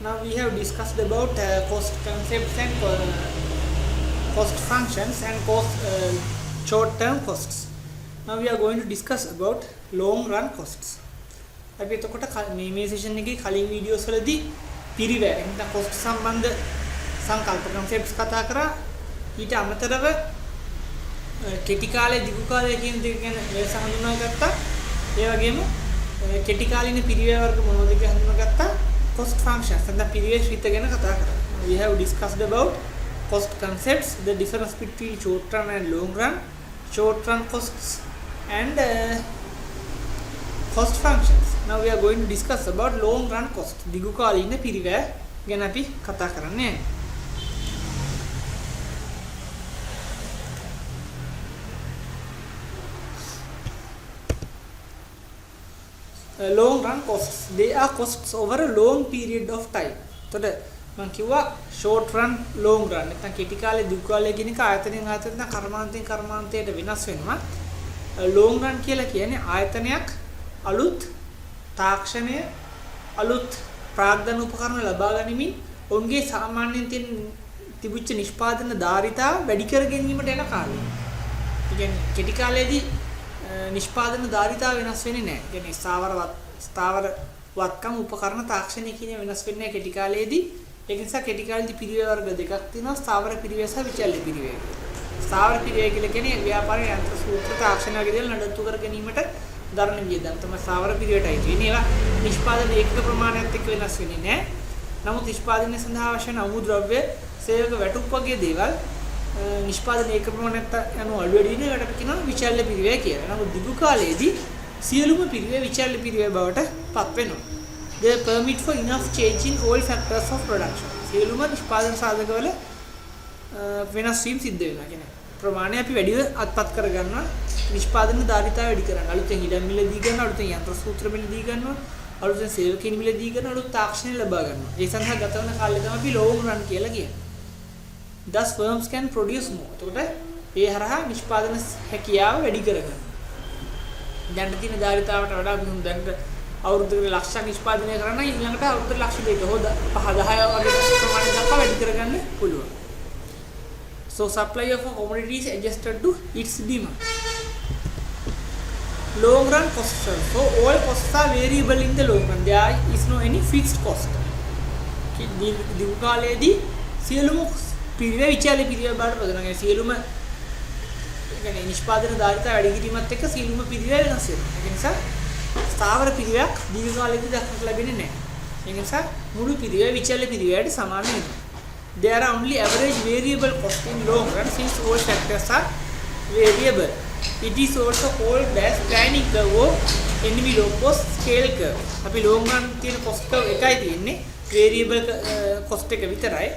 Now we have discussed about cost concepts and cost functions and short-term costs. Now we are going to discuss about long-run costs. අපි එතකොට මේ session එකේ කලින් videos වලදී පිරිවැය එහෙනම් cost සම්බන්ධ සංකල්ප concepts කතා කරා. ඊට අමතරව කෙටි කාලය දිගු කාලය කියන දෙක ගැන වෙනස හඳුනාගත්තා. ඒ වගේම කෙටි කාලින පිරිවැය වර්ග මොනවද කියලා හඳුනාගත්තා. Cost functions and the period ශ්‍රිත ගැන කතා කරා. We have discussed about cost concepts, the difference between short run and long run, short run costs and cost functions. Now we are going to discuss about long run cost. දිගු කාලින පිරිවැය ගැන අපි කතා කරන්නේ. Long run costs, they are costs over a long period of time. එතකොට මම කිව්වා short run long run නැත්නම් කෙටි කාලේ දිගු කාලේ කියන එක ආයතනයෙන් ආයතනයට කර්මාන්තයෙන් කර්මාන්තයට වෙනස් වෙනවා. long run කියලා කියන්නේ ආයතනයක් අලුත් තාක්ෂණය අලුත් ප්‍රාග්ධන උපකරණ ලබා ගැනීමෙන් ඔවුන්ගේ සාමාන්‍යයෙන් තියෙන තිබුච්ච නිෂ්පාදන ධාරිතාව වැඩි කර ගැනීමට යන කාලය. ඒ කියන්නේ කෙටි කාලයේදී නිෂ්පාදන ධාරිතාව වෙනස් වෙන්නේ නැහැ. ඒ කියන්නේ ස්ථාවර වත්කම් උපකරණ තාක්ෂණය කියන වෙනස් වෙන්නේ නැහැ කෙටි කාලයේදී. ඒක නිසා කෙටි කාලේදී පිරිවැය වර්ග දෙකක් තියෙනවා. ස්ථාවර පිරිවැය සහ විචල්්‍ය පිරිවැය. ස්ථාවර පිරිවැය කියලා කියන්නේ ව්‍යාපාරයේ යන්ත්‍ර සූත්‍ර තාක්ෂණ වගේ දේවල් නඩත්තු කර ගැනීමට දරන වියදම් තමයි ස්ථාවර පිරිවැයටයි තියෙන්නේ. ඒවා නිෂ්පාදන ඒකක ප්‍රමාණයත් එක්ක වෙනස් වෙන්නේ නැහැ. නමුත් නිෂ්පාදනය සඳහා අවශ්‍ය වන අමුද්‍රව්‍ය, සේවක වැටුප් වගේ දේවල් නිෂ්පාදන ඒක ප්‍රමාණයට යනවා අඩු වැඩි වෙන එකට කියනවා විචල්්‍ය පිරිවැය කියලා. නමුත් දිගු කාලයේදී සියලුම පිරිවැය විචල්්‍ය පිරිවැය බවට පත් වෙනවා. They permit for enough change in all factors of production. සියලුම නිෂ්පාදන සාධකවල වෙනස් වීම සිද්ධ වෙනවා. කියන්නේ ප්‍රමාණය අපි වැඩිව අත්පත් කර ගන්නවා. නිෂ්පාදන ධාරිතාව වැඩි කරගන්න. අලුතෙන් ඉඩම් මිල දී ගන්නවා, අලුතෙන් යන්ත්‍ර සූත්‍ර මිල දී ගන්නවා, අලුතෙන් සේවකයන් මිල දී ගන්නවා, අලුත් තාක්ෂණ ලබා ගන්නවා. ඒ සඳහා ගත වන කාලය තමයි අපි long run කියලා කියන්නේ. Thus firms can produce more. එතකොට ඒ හරහා නිෂ්පාදන හැකියාව වැඩි කරගන්න. දැන් තියෙන ධාරිතාවට වඩා අපි දැන් අවුරුද්දකට ලක්ෂයක් නිෂ්පාදනය කරන්න ඊළඟට අවුරුද්දට ලක්ෂ දෙක හොද 5 10 වගේ ප්‍රමාණයක් දක්වා වැඩි කරගන්න පුළුවන්. So supply of a commodity is adjusted to its demand. Long run costs. So all costs are variable in the long run. There is no any fixed cost. දිගු කාලයේදී සියලුම පිරිවැය විචාලේ පිරිවැය බාට පදනවා. සියලුම يعني නිෂ්පාදන ධාරිතාව වැඩි කිරීමත් එක්ක සියලුම පිරිවැය වෙනස් වෙනවා. ඒ නිසා ස්ථාවර පිරිවැයක් දීර්ඝ කාලයකදී දක්නට ලැබෙන්නේ නැහැ. ඒ නිසා මුළු පිරිවැය විචල්්‍ය පිරිවැයට සමාන වෙනවා. There are only average variable cost in long run since all factors are variable. It is also called as planning curve or envelope or scale curve. අපි long run තියෙන cost curve එකයි තියෙන්නේ. variable cost එක විතරයි.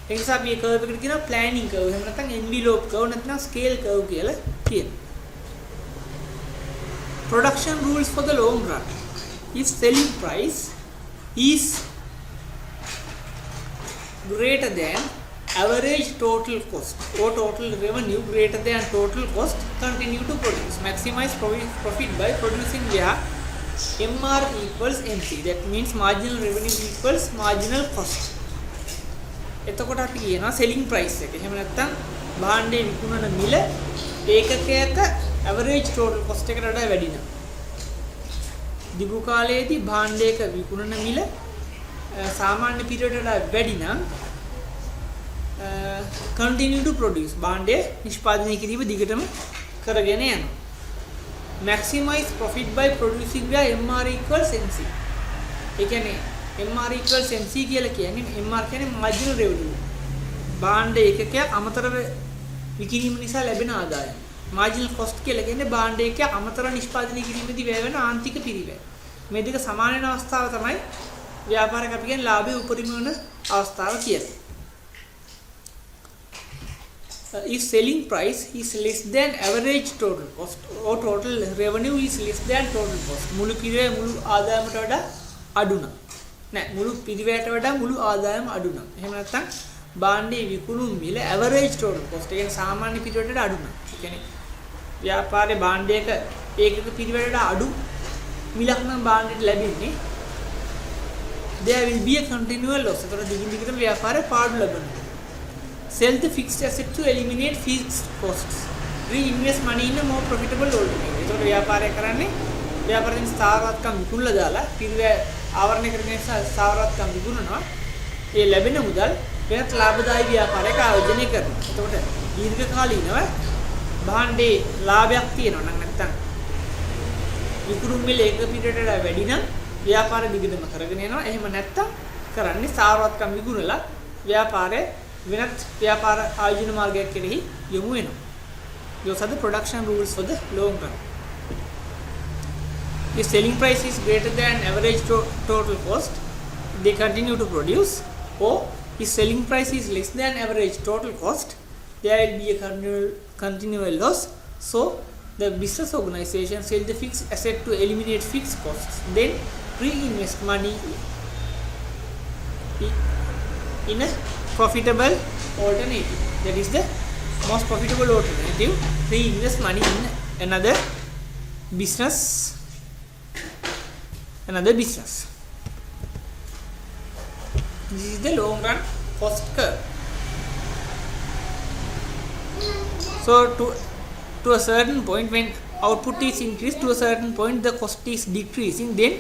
ඒ නිසා අපි මේ curve එකට කියනවා planning curve. එහෙම නැත්නම් envelope curve නැත්නම් scale curve කියලා කියනවා. Production rules for the long run. If selling price is greater than average total cost or total revenue greater than total cost, continue to produce. Maximize profit by producing where MR equals MC. That means marginal revenue equals marginal cost. එතකොට අපි කියනවා selling price එක. එහෙම නැත්නම් භාණ්ඩේ විකුණන මිල ඒකකයක average total cost එකට වඩා වැඩි නම් දිගු කාලයේදී භාණ්ඩයක විකුණන මිල සාමාන්‍ය පිරියඩට වඩා වැඩි නම් continue to produce භාණ්ඩය නිෂ්පාදනය කිරීම දිගටම කරගෙන යනවා. maximize profit by producing where MR equals MC. ඒ කියන්නේ MR equals MC කියලා කියන්නේ MR කියන්නේ marginal revenue. භාණ්ඩ ඒකකයක් අමතරව විකිණීම නිසා ලැබෙන ආදායම. marginal cost කියලා කියන්නේ භාණ්ඩ එකක අමතර නිෂ්පාදනය කිරීමේදී වැය වෙන ආන්තික පිරිවැය. මේ දෙක සමාන වෙන අවස්ථාව තමයි ව්‍යාපාරයක අපි කියන්නේ ලාභයේ උපරිම වෙන අවස්ථාව කියලා. If selling price is less than average total cost or total revenue is less than total cost, මුළු පිරිවැය මුළු ආදායමට වඩා අඩු නම් නෑ මුළු පිරිවැයට වඩා මුළු ආදායම අඩු නම් එහෙම නැත්නම් භාණ්ඩයේ විකුණුම් මිල average total cost ඒ කියන්නේ සාමාන්‍ය පිරිවැයට වඩා අඩු නම් ඒ කියන්නේ ව්‍යාපාරයේ භාණ්ඩයක ඒකක පිරිවැයට වඩා අඩු මිලක් නම් භාණ්ඩයට ලැබෙන්නේ there will be a continual loss. එතකොට දිගින් දිගටම ව්‍යාපාරේ පාඩු ලබනවා. Sell the fixed asset to eliminate fixed costs. Reinvest money in a more profitable alternative. එතකොට ව්‍යාපාරය කරන්නේ ව්‍යාපාරයෙන් ස්ථාවරත්කම් විකුණලා දාලා පිරිවැය ආවරණය කරගෙන ස්ථාවරත්කම් විකුණනවා. ඒ ලැබෙන මුදල් වෙනත් ලාභදායී ව්‍යාපාරයක ආයෝජනය කරනවා. එතකොට දීර්ඝකාලීනව භාණ්ඩේ ලාභයක් තියෙනවා නම් නැත්නම් විකුණුම් මිල එක පිටරට වැඩි නම් ව්‍යාපාර දිගටම කරගෙන යනවා. එහෙම නැත්නම් කරන්නේ ස්ථාවරත්කම් විකුණලා ව්‍යාපාරය වෙනත් ව්‍යාපාර ආයෝජන මාර්ගයක් කෙරෙහි යොමු වෙනවා. Those are the production rules for the long run. If selling price is greater than average total cost, they continue to produce. Or if selling price is less than average total cost, there will be a continual loss. So the business organization sell the fixed asset to eliminate fixed costs, then reinvest money in a profitable alternative. That is the most profitable alternative. Reinvest money in another business. This is the long run cost curve. So to a certain point, when output is increased to a certain point, the cost is decreasing, then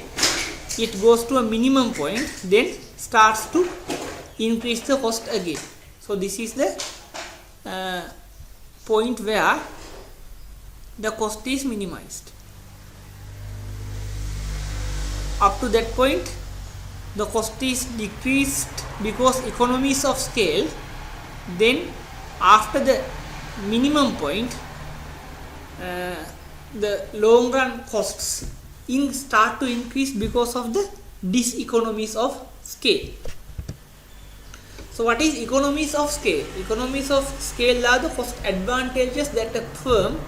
it goes to a minimum point, then starts to increase the cost again. So this is the point where the cost is minimized. Up to that point, the cost is decreased because economies of scale. Then after the minimum point, the long run costs start to increase because of the diseconomies of scale. So what is economies of scale? Economies of scale are the cost advantages that a firm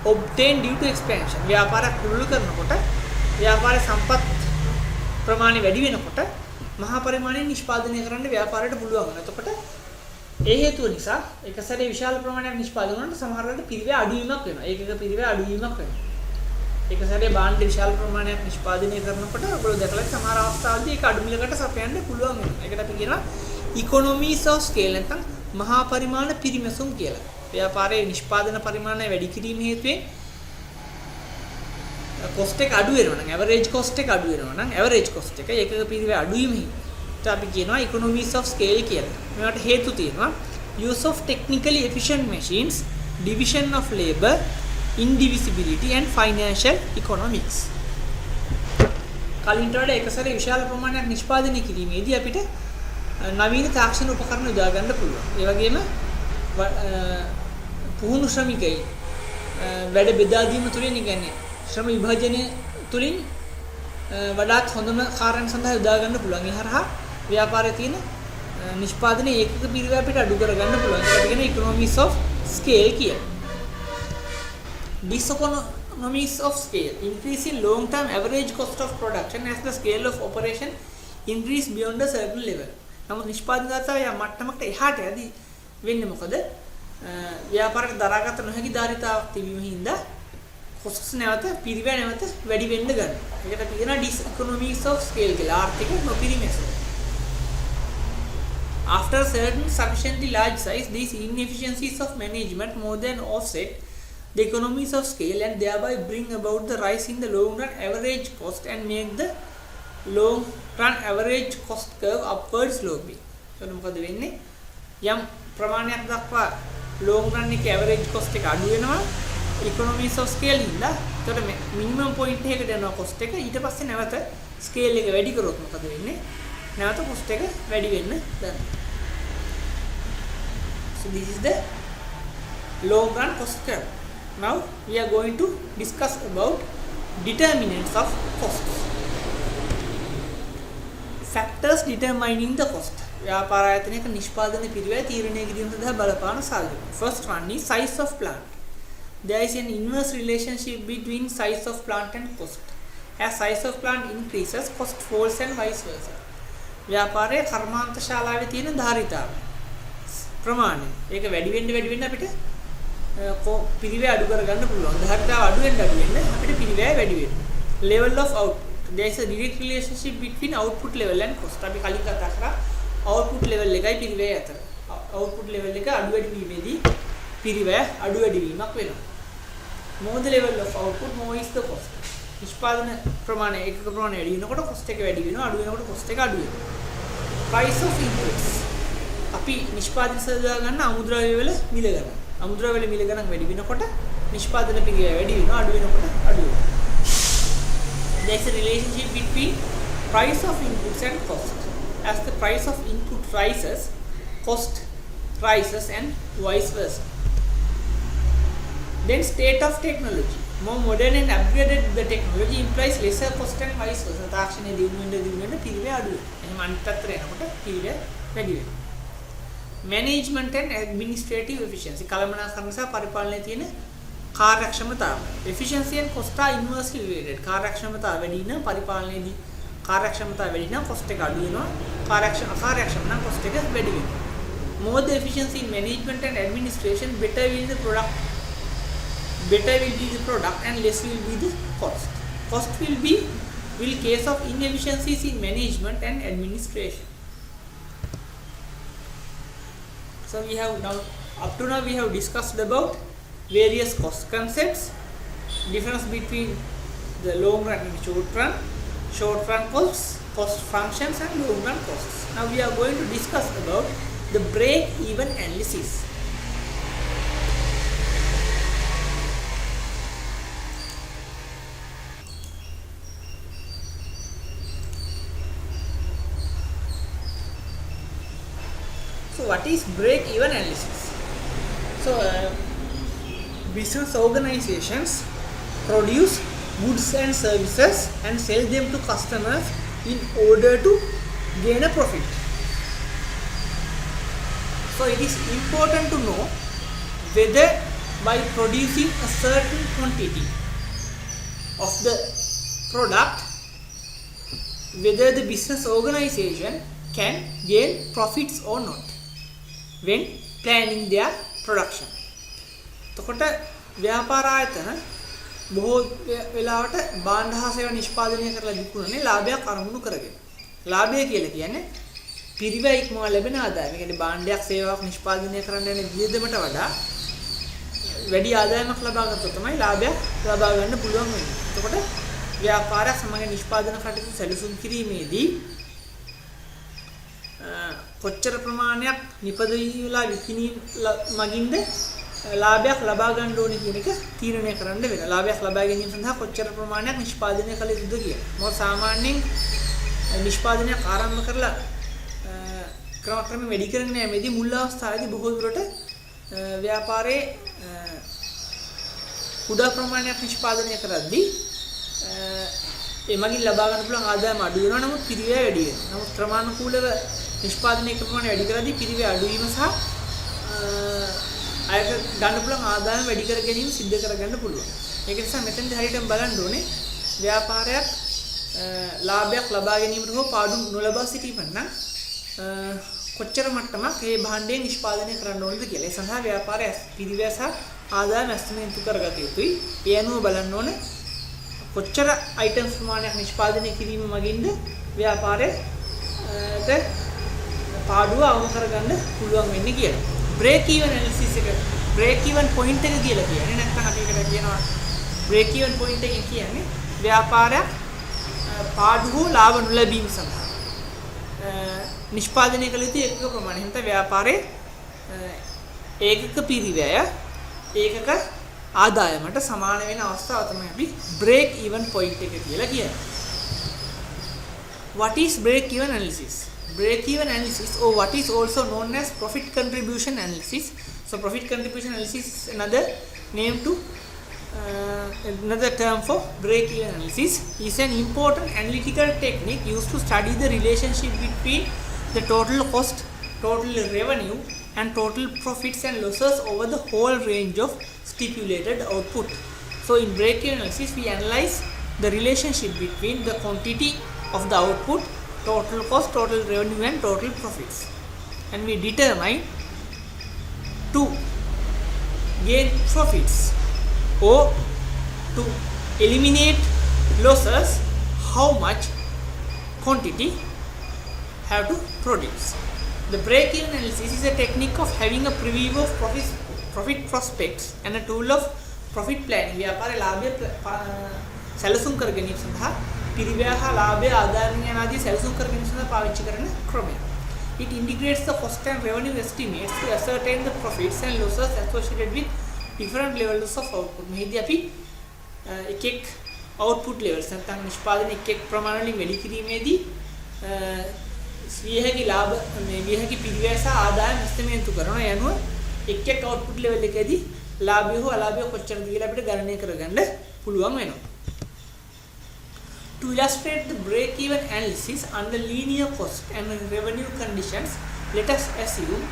obtain due to expansion. ව්‍යාපාරයක් පුරුදු කරනකොට ව්‍යාපාර සම්පත් ප්‍රමාණය වැඩි වෙනකොට මහා පරිමාණයෙන් නිෂ්පාදනය කරන්න ව්‍යාපාරයට පුළුවන් වෙනවා. එතකොට ඒ හේතුව නිසා එක සැරේ විශාල ප්‍රමාණයක් නිෂ්පාදනය කරනකොට සමහර වෙලාවට පිරිවැය අඩුවීමක් වෙනවා. ඒකක පිරිවැය අඩුවීමක් වෙනවා. එක සැරේ භාණ්ඩ විශාල ප්‍රමාණයක් නිෂ්පාදනය කරනකොට ඔයගොල්ලෝ දැකලා සමහර අවස්ථාවලදී ඒක අඩු මිලකට සපයන්න පුළුවන් වෙනවා. ඒකට අපි කියනවා economies of scale නැත්නම් මහා පරිමාණ පිරිමැසුම් කියලා. ව්‍යාපාරයේ නිෂ්පාදන පරිමාණය වැඩි කිරීම හේතුවෙන් cost එක අඩු වෙනවා නම් average cost එක අඩු වෙනවා නම් average cost එක ඒකක පිරිවැය අඩු වීම හින්දා අපි කියනවා economies of scale කියලා. මේවට හේතු තියෙනවා use of technically efficient machines, division of labor, indivisibility and financial economics. කලින්ට වඩා එක සැරේ විශාල ප්‍රමාණයක් නිෂ්පාදනය කිරීමේදී අපිට නවීන තාක්ෂණ උපකරණ යොදා ගන්න පුළුවන්. ඒ වගේම පුහුණු ශ්‍රමිකයින් වැඩ බෙදා දීම තුළින් කියන්නේ ශ්‍රම විභජනය තුළින් වඩාත් හොඳම කාර්යයන් සඳහා යොදා ගන්න පුළුවන්. ඒ හරහා ව්‍යාපාරයේ තියෙන නිෂ්පාදනයේ ඒකක පිරිවැය අපිට අඩු කර ගන්න පුළුවන්. ඒකට කියන economies of scale කියලා. Diseconomies of scale increase in long term average cost of production as the scale of operation increase beyond a certain level. නමුත් නිෂ්පාදනය මට්ටමකට එහාට යදී වෙන්නේ මොකද? ව්‍යාපාරයට දරාගත නොහැකි ධාරිතාවක් තිබීම හින්දා costs නැවත පිරිවැය නැවත වැඩි වෙන්න ගන්නවා. ඒකට අපි කියනවා diseconomies of scale කියලා. ආර්ථික නොපිරිමැසීම. After a certain sufficiently large size, these inefficiencies of management more than offset the economies of scale and thereby bring about the rise in the long run average cost and make the long run average cost curve upward sloping. එතකොට මොකද වෙන්නේ? යම් ප්‍රමාණයක් දක්වා long run එකේ average cost එක අඩු වෙනවා economies of scale හින්දා. එතකොට minimum point එකකට යනවා cost එක. ඊට පස්සේ නැවත scale එක වැඩි කරොත් මොකද වෙන්නේ? නැවත cost එක වැඩි වෙන්න ගන්නවා. So this is the long run cost curve. Now we are going to discuss about determinants of costs. Factors determining the cost. ව්‍යාපාර ආයතනයක නිෂ්පාදන පිරිවැය තීරණය කිරීම සඳහා බලපාන සාධක. First one is size of plant. There is an inverse relationship between size of plant and cost. As size of plant increases, cost falls and vice versa. ව්‍යාපාරයේ කර්මාන්ත ශාලාවේ තියෙන ධාරිතාව ප්‍රමාණය. ඒක වැඩි වෙන්න අපිට පිරිවැය අඩු කර ගන්න පුළුවන්. ධාරිතාව අඩු වෙන්න අපිට පිරිවැය වැඩි වෙනවා. Level of output. there is a direct relationship between output level and cost. අපි කලින් කතා කරා output level එකයි පිරිවැය අතර. output level එක අඩු වැඩි වීමේදී පිරිවැය අඩු වැඩි වීමක් වෙනවා. more the level of output, more is the cost. නිෂ්පාදන ප්‍රමාණය ඒකක ප්‍රමාණය වැඩි වෙනකොට cost එක වැඩි වෙනවා, අඩු වෙනකොට cost එක අඩු වෙනවා. price of inputs. අපි නිෂ්පාදන සඳහා ගන්න අමුද්‍රව්‍ය වල මිල ගණන්. අමුද්‍රව්‍ය වල මිල ගණන් වැඩි වෙනකොට නිෂ්පාදන පිරිවැය වැඩි වෙනවා, අඩු වෙනකොට අඩු වෙනවා. There is a relationship between price of inputs and cost. As the price of input rises, cost rises and vice versa. Then state of technology. More modern and upgraded the technology implies lesser cost and vice versa. තාක්ෂණයේ දියුණු වෙන පිරිවැය අඩු වෙනවා. එහෙනම් අනිත් අතට එනකොට පිරිවැය වැඩි වෙනවා. Management and administrative efficiency. කළමනාකරණ සහ පරිපාලනයේ තියෙන කාර්යක්ෂමතාව. Efficiency and cost are inversely related. කාර්යක්ෂමතාව වැඩි නම් පරිපාලනයේදී කාර්යක්ෂමතාව වැඩි නම් cost එක අඩු වෙනවා. අකාර්යක්ෂම නම් cost එක වැඩි වෙනවා. More the efficiency in management and administration, better will be the product and less will be the cost. Cost will case of inefficiencies in management and administration. So we have now up to now we have discussed about various cost concepts, difference between the long run and short run costs, cost functions and long run costs. Now we are going to discuss about the break-even analysis. So what is break-even analysis? So business organizations produce goods and services and sell them to customers in order to gain a profit. So it is important to know whether by producing a certain quantity of the product, whether the business organization can gain profits or not when planning their production. එතකොට ව්‍යාපාර ආයතන බොහෝ වෙලාවට භාණ්ඩ හා සේවා නිෂ්පාදනය කරලා විකුණන්නේ ලාභයක් අරමුණු කරගෙන. ලාභය කියලා කියන්නේ පිරිවැය ඉක්මවා ලැබෙන ආදායම. ඒ කියන්නේ භාණ්ඩයක් සේවාවක් නිෂ්පාදනය කරන්න යන වියදමට වඩා වැඩි ආදායමක් ලබා ගන්නකොට තමයි ලාභයක් ලබා ගන්න පුළුවන් වෙන්නේ. එතකොට ව්‍යාපාරයක් සමග නිෂ්පාදන කටයුතු සැලසුම් කිරීමේදී කොච්චර ප්‍රමාණයක් නිපදවීලා විකිණීම් මගින්ද ලාභයක් ලබා ගන්න ඕනේ කියන එක තීරණය කරන්න වෙනවා. ලාභයක් ලබා ගැනීම සඳහා කොච්චර ප්‍රමාණයක් නිෂ්පාදනය කළ යුතුද කියලා. මොකද සාමාන්‍යයෙන් නිෂ්පාදනයක් ආරම්භ කරලා ක්‍රම වැඩි කරගෙන යෑමේදී මුල් අවස්ථාවේදී බොහෝ දුරට ව්‍යාපාරයේ කුඩා ප්‍රමාණයක් නිෂ්පාදනය කරද්දී ඒ මගින් ලබා ගන්න පුළුවන් ආදායම අඩු වෙනවා. නමුත් පිරිවැය වැඩි වෙනවා. නමුත් ක්‍රමානුකූලව නිෂ්පාදනය කරන ප්‍රමාණය වැඩි කරද්දී පිරිවැය අඩු වීම සහ අයක ගන්න පුළුවන් ආදායම වැඩි කර ගැනීම සිද්ධ කරගන්න පුළුවන්. ඒක නිසා මෙතනදී හරියටම බලන්න ඕනේ ව්‍යාපාරයක් ලාභයක් ලබා ගැනීමට හෝ පාඩු නොලබා සිටීම නම් කොච්චර මට්ටමක් මේ භාණ්ඩයෙන් නිෂ්පාදනය කරන්න ඕනද කියලා. ඒ සඳහා ව්‍යාපාරය පිරිවැය සහ ආදායම ඇස්තිමේන්තු කරගත යුතුයි. ඒ අනුව බලන්න ඕනේ කොච්චර අයිටම්ස් ප්‍රමාණයක් නිෂ්පාදනය කිරීම මගින්ද ව්‍යාපාරයට පාඩුව අවම කරගන්න පුළුවන් වෙන්නේ කියලා. break even analysis එක break even point එක කියලා කියන්නේ. නැත්නම් අපි ඒකට කියනවා break even point එක කියන්නේ ව්‍යාපාරයක් පාඩු හෝ ලාභ නොලැබීම සඳහා නිෂ්පාදනය කළ යුතු ඒකක ප්‍රමාණය. හිත ව්‍යාපාරයේ ඒකක පිරිවැය ඒකක ආදායමට සමාන වෙන අවස්ථාව තමයි අපි break even point එක කියලා කියන්නේ. What is break even analysis? Break even analysis, or what is also known as profit contribution analysis. So profit contribution analysis is another name to another term for break even analysis. Is an important analytical technique used to study the relationship between the total cost, total revenue and total profits and losses over the whole range of stipulated output. So in break even analysis we analyze the relationship between the quantity of the output, total cost, total revenue and total profits, and we determine to gain profits or to eliminate losses how much quantity have to produce. The break-even analysis is a technique of having a preview of profit prospects and a tool of profit planning. व्यापार लाभය සැලසුම් කර ගැනීම සඳහා පිරිවැය හා ලාභය ආදායම් යන ආදී සැලසුම් කර ගැනීම සඳහා පාවිච්චි කරන ක්‍රමය. It integrates the cost and revenue estimates to ascertain the profits and losses associated with different levels of output. මෙහිදී අපි එක output levels නැත්නම් නිෂ්පාදන එක ප්‍රමාණ වලින් වැඩි කිරීමේදී වියහැකි ලාභ මේ වියහැකි පිරිවැය සහ ආදායම් ඉස්තිමේන්තු කරනවා. යනුව එක output level එකදී ලාභය හෝ අලාභය කොච්චරද කියලා අපිට ගණනය කරගන්න පුළුවන් වෙනවා. To illustrate the break-even analysis under linear cost and revenue conditions, let us assume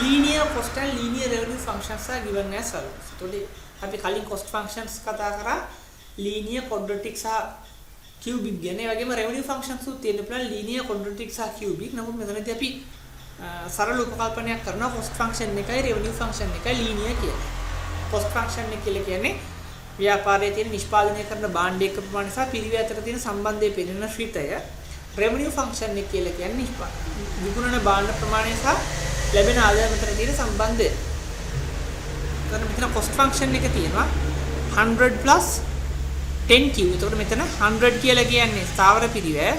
linear cost and linear revenue functions are given as follows. Today, අපි කලින් cost functions කතා කරා linear, quadratic සහ cubic ගැන. ඒ වගේම revenue functions උත් තියෙන්න පුළුවන් linear, quadratic සහ cubic. නමුත් මෙතනදී අපි සරල උපකල්පනයක් කරනවා cost function එකයි revenue function එකයි linear කියලා. cost function එක කියලා කියන්නේ ව්‍යාපාරයේ තියෙන නිෂ්පාදනය කරන භාණ්ඩයක ප්‍රමාණය සහ පිරිවැය අතර තියෙන සම්බන්ධය පෙන්වන ශ්‍රිතය. revenue function එක කියලා කියන්නේ විකුණන භාණ්ඩ ප්‍රමාණය සහ ලැබෙන ආදායම අතර තියෙන සම්බන්ධය. එතකොට මෙතන cost function එක තියෙනවා 100 plus 10q. එතකොට මෙතන 100 කියලා කියන්නේ ස්ථාවර පිරිවැය,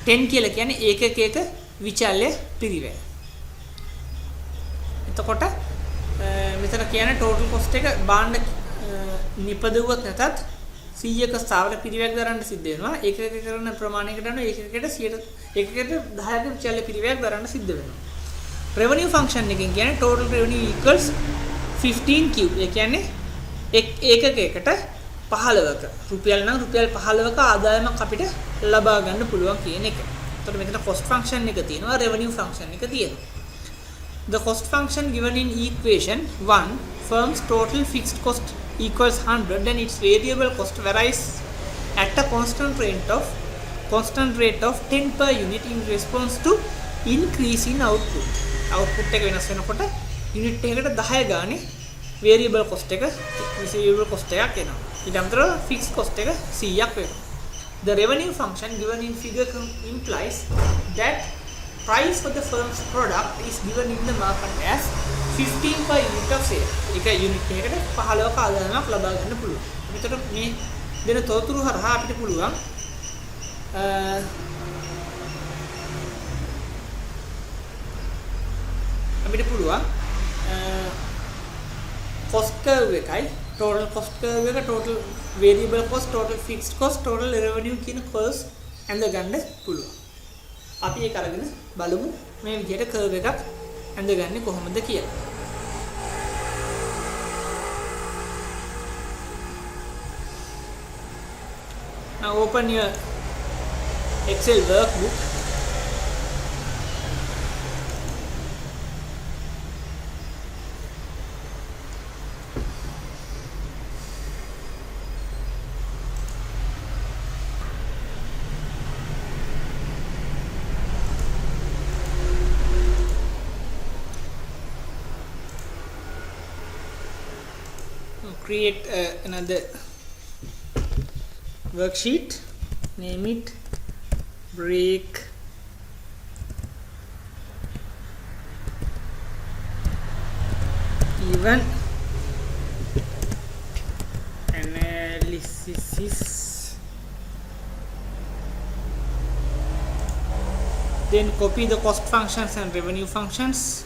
10 කියලා කියන්නේ ඒකකයක විචල්්‍ය පිරිවැය. එතකොට මෙතන කියන්නේ total cost එක භාණ්ඩ නිපදවුවත් නැතත් 100ක ස්ථාවර පිරිවැයක් දරන්න සිද්ධ වෙනවා. ඒකක කරන ප්‍රමාණයකට අනුව ඒකකයට 10ක විචල්්‍ය පිරිවැයක් දරන්න සිද්ධ වෙනවා. revenue function එකෙන් කියන්නේ total revenue equals 15q. ඒ කියන්නේ ඒකකයකට 15ක රුපියල් නම් රුපියල් 15ක ආදායමක් අපිට ලබා ගන්න පුළුවන් කියන එක. එතකොට මෙතන cost function එක තියෙනවා, revenue function එක තියෙනවා. The cost function given in equation 1, firm's total fixed cost equals 100 and its variable cost varies at a constant rate of 10 per unit in response to increase in output. Output එක වෙනස් වෙනකොට unit එකකට 10 ගානේ variable cost එක variable cost එකක් එනවා. ඊට අමතරව fixed cost එක 100ක් වෙනවා. The revenue function given in figure implies that price for the firm's product is given in the market as 15 per unit of sale. එක unit එකකට 15ක ආදායමක් ලබා ගන්න පුළුවන්. මෙතන මේ දෙන තොරතුරු හරහා අපිට පුළුවන් cost curve එකයි total cost curve එක, total variable cost, total fixed cost, total revenue කියන curves ඇඳ ගන්න පුළුවන්. අපි ඒක අරගෙන බලමු මේ විදිහට curve එකක් ඇඳගන්නේ කොහොමද කියලා. Now open your Excel workbook. Create another worksheet, name it break even analysis. Then copy the cost functions and revenue functions.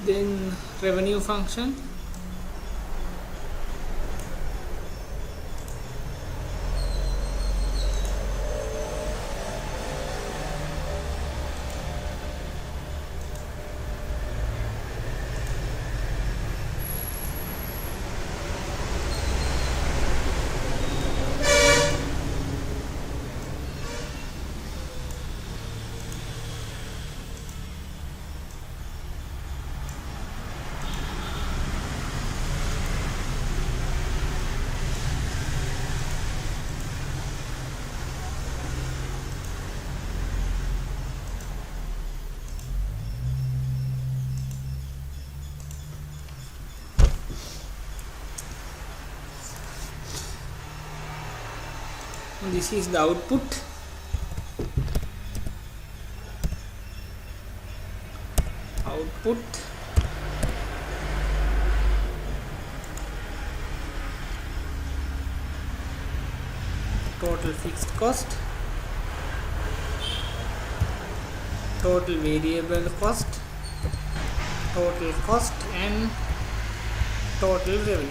then revenue function, this is the output. Total fixed cost, total variable cost, total cost, and total revenue.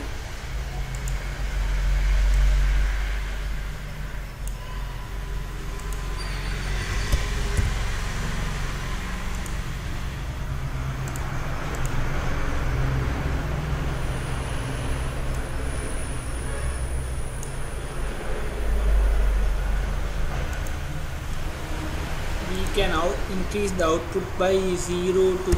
We can increase the output by 0 to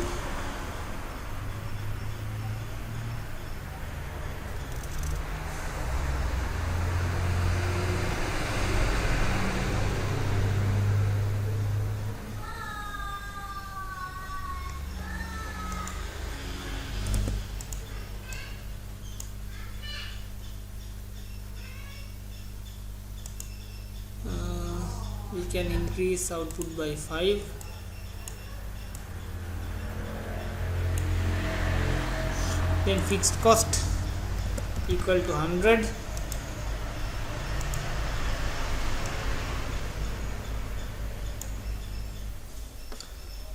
we can increase output by 5. Then fixed cost equal to 100.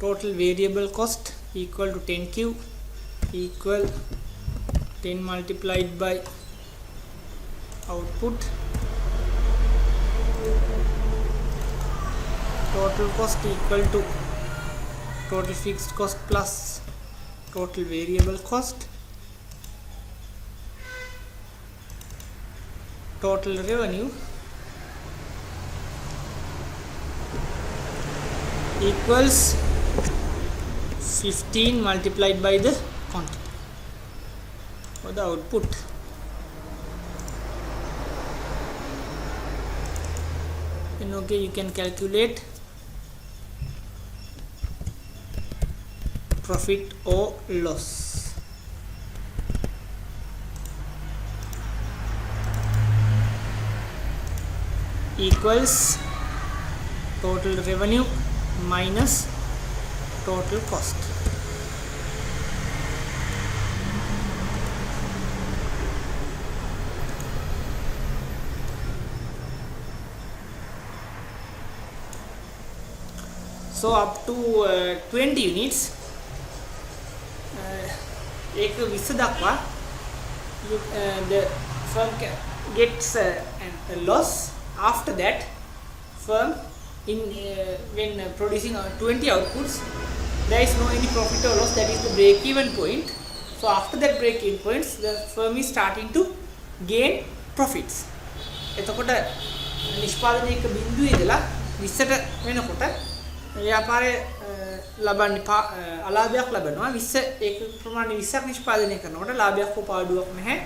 Total variable cost equal to 10Q equal 10 multiplied by output. Total cost equal to total fixed cost plus total variable cost. Total revenue equals 15 multiplied by the quantity for the output. Then okay, you can calculate profit or loss. Equals total revenue minus total cost. So up to 20 units एक 20 දක්වා the firm gets a loss. After that, firm in when producing 20 outputs, there is no any profit or loss. That is the break-even point. So after that break-even points, the firm is starting to gain profits. එතකොට නිෂ්පාදනයක බිඳුවේ ඉඳලා 20ට වෙනකොට ව්‍යාපාරය ලබන්නේ අලාභයක් ලබනවා. 20 ඒක ප්‍රමාණය 20ක් නිෂ්පාදනය කරනකොට ලාභයක් හෝ පාඩුවක් නැහැ.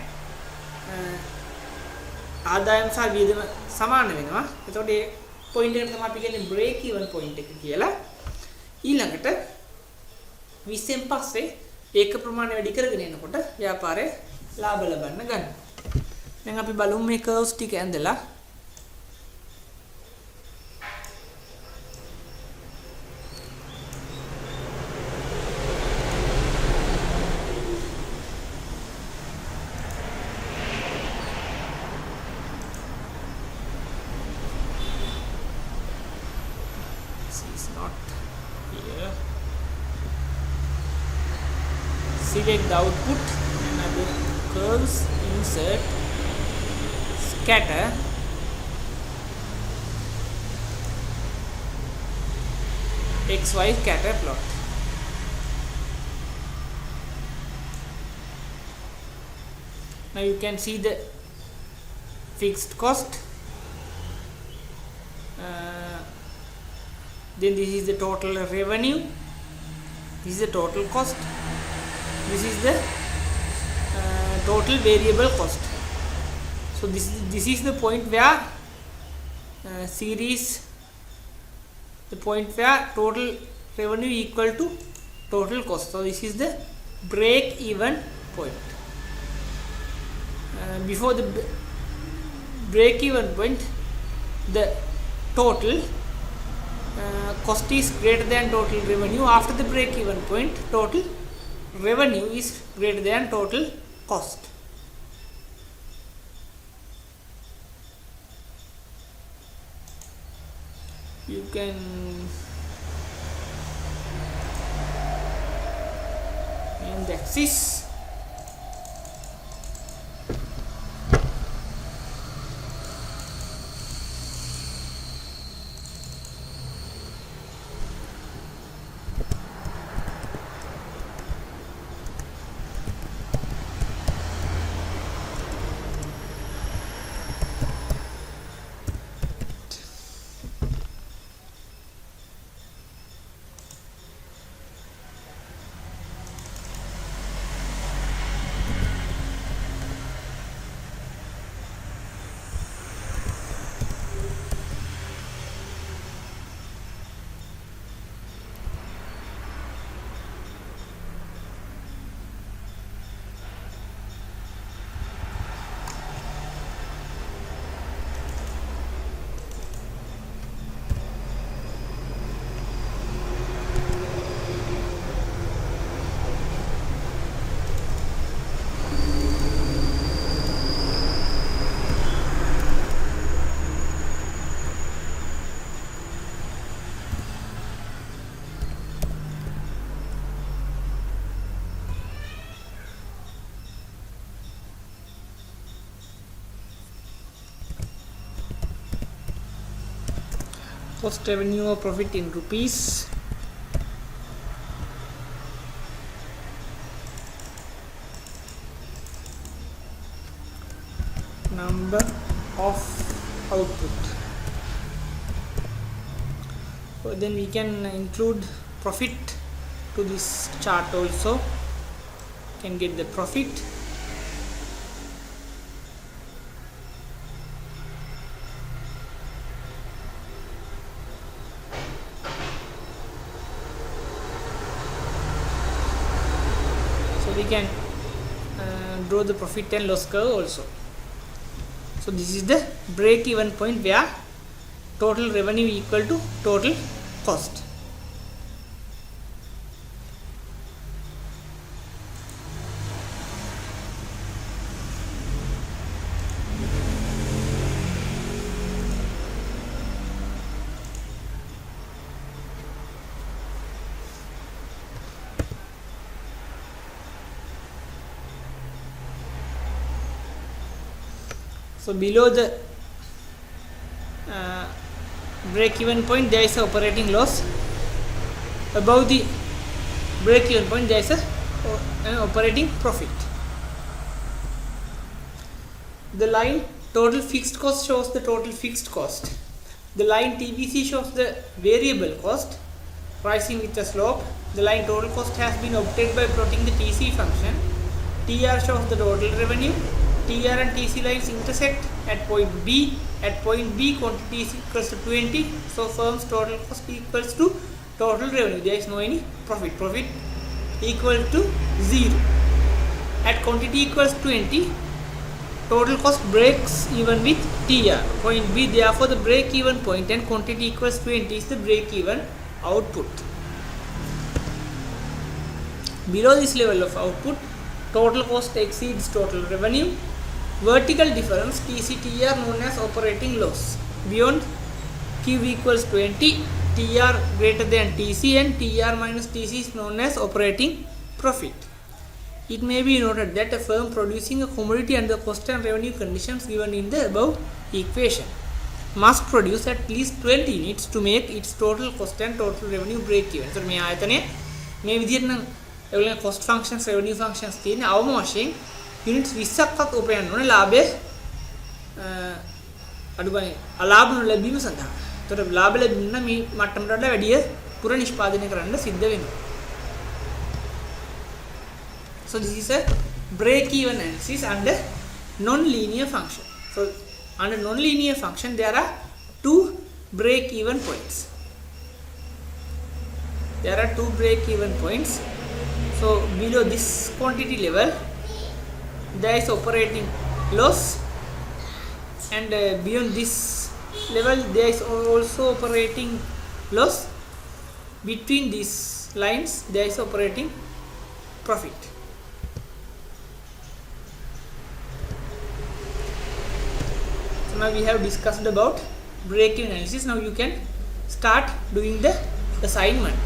ආදායම සහ වියදම සමාන වෙනවා. එතකොට ඒ පොයින්ට් එකට තමයි අපි කියන්නේ බ්‍රේක් ඉවන් පොයින්ට් එක කියලා. ඊළඟට 20න් පස්සේ ඒක ප්‍රමාණය වැඩි කරගෙන යනකොට ව්‍යාපාරය ලාභ ලබන්න ගන්නවා. දැන් අපි බලමු මේ කර්ව්ස් ටික ඇඳලා select the output, enable curves, insert, scatter, XY scatter plot. Now you can see the fixed cost, then this is the total revenue, this is the total cost, this is the total variable cost. So this is the point where series, the point where total revenue equal to total cost. So this is the break even point. Before the break even point, the total cost is greater than total revenue. After the break even point, total revenue is greater than total cost. You can name the axis. Cost, revenue or profit in rupees. Number of output. So then we can include profit to this chart also. Can get the profit. We can draw the profit and loss curve also. So this is the break even point where total revenue equal to total cost. So below the break even point there is a operating loss. Above the break even point there is an operating profit. The line total fixed cost shows the total fixed cost. The line TBC shows the variable cost rising with a slope. The line total cost has been obtained by plotting the TC function. TR shows the total revenue. TR and TC lines intersect at point B. At point B, quantity is equals to 20. So firm's total cost equals to total revenue. There is no any profit. Profit equal to 0. At quantity equals 20, total cost breaks even with TR. Point B, therefore the break even point and quantity equals 20 is the break even output. Below this level of output, total cost exceeds total revenue. Vertical difference TCTR known as operating loss. Beyond Q equals 20, TR greater than TC and TR minus TC is known as operating profit. it may be noted that a firm producing a commodity under the cost and revenue conditions given in the above equation must produce at least 12 units to make its total cost and total revenue break even. So මේ ආයතනයේ මේ විදිහට නම් ඒගොල්ලෝ cost functions revenue functions තියෙන අවම වශයෙන් units 20ක්වත් උපයන්න ඕනේ ලාභය අඩුගානේ අලාභ නොලැබීම සඳහා. ඒතර ලාභ ලැබෙන්න මේ මට්ටමට වඩා වැඩි පුර නිෂ්පාදනය කරන්න සිද්ධ වෙනවා. So this is a break-even analysis under non-linear function. So under non-linear function there are two break-even points. There are two break-even points. So below this quantity level there is operating loss, and beyond this level there is also operating loss. Between these lines there is operating profit. Now we have discussed about break-even analysis. Now you can start doing the assignment.